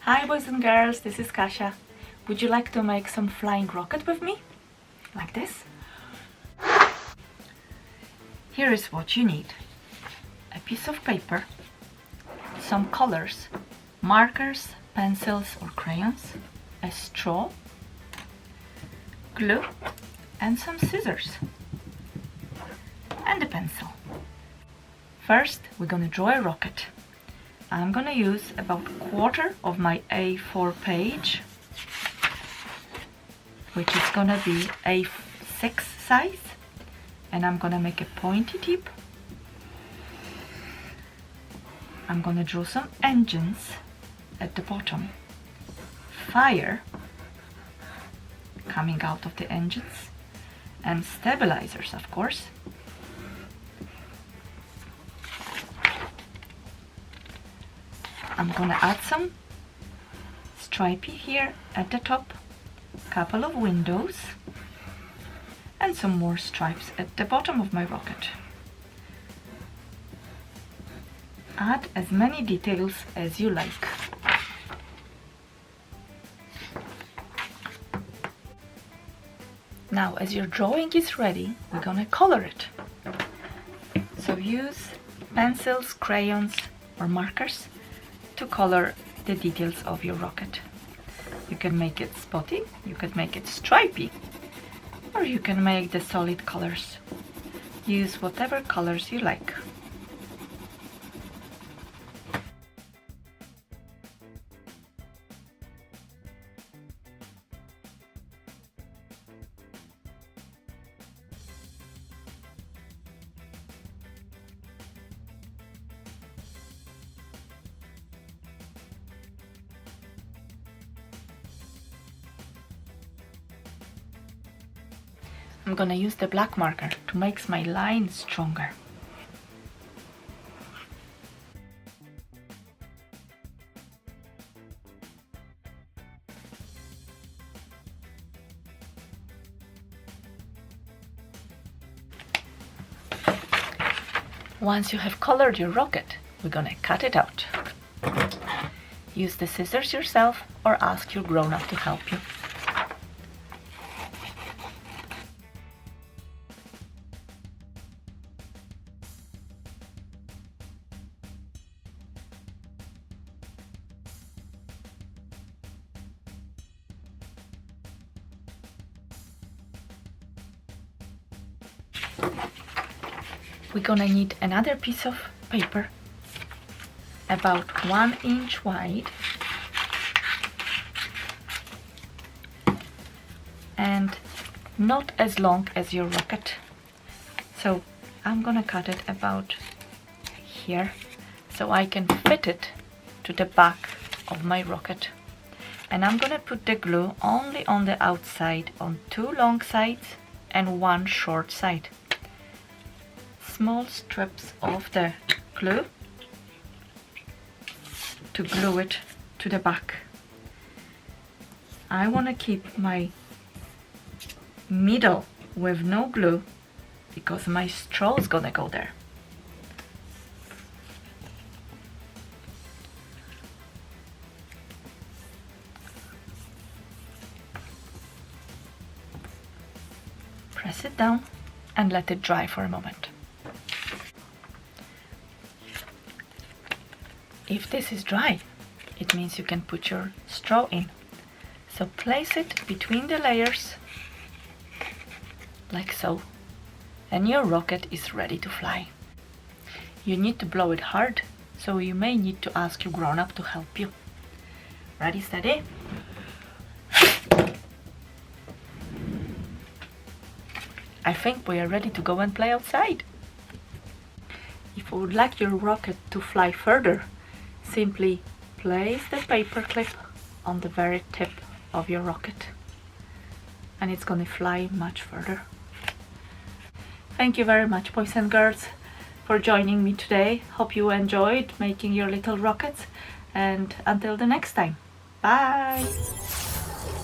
Hi boys and girls, this is Kasia. Would you like to make some flying rocket with me? Like this? Here is what you need. A piece of paper, some colors, markers, pencils or crayons, a straw, glue and some scissors and a pencil. First we're gonna draw a rocket. I'm gonna use about a quarter of my A4 page, which is gonna be A6 size, and I'm gonna make a pointy tip. I'm gonna draw some engines at the bottom, fire coming out of the engines, and stabilizers, of course. I'm gonna add some stripey here at the top, couple of windows, and some more stripes at the bottom of my rocket. Add as many details as you like. Now, as your drawing is ready, we're gonna color it. So use pencils, crayons, or markers to color the details of your rocket. You can make it spotty, you can make it stripy, or you can make the solid colors. Use whatever colors you like. I'm gonna use the black marker to make my line stronger. Once you have colored your rocket, we're gonna cut it out. Use the scissors yourself or ask your grown-up to help you. We're gonna need another piece of paper about 1 inch wide and not as long as your rocket. So I'm gonna cut it about here so I can fit it to the back of my rocket. And I'm gonna put the glue only on the outside on 2 long sides and 1 short side. Small strips of the glue to glue it to the back. I want to keep my middle with no glue because my straw is gonna go there. Press it down and let it dry for a moment. If this is dry, it means you can put your straw in. So place it between the layers, like so, and your rocket is ready to fly. You need to blow it hard, so you may need to ask your grown-up to help you. Ready, steady? I think we are ready to go and play outside. If you would like your rocket to fly further, simply place the paper clip on the very tip of your rocket and it's gonna fly much further. Thank you very much, boys and girls, for joining me today. Hope you enjoyed making your little rockets, and until the next time, bye!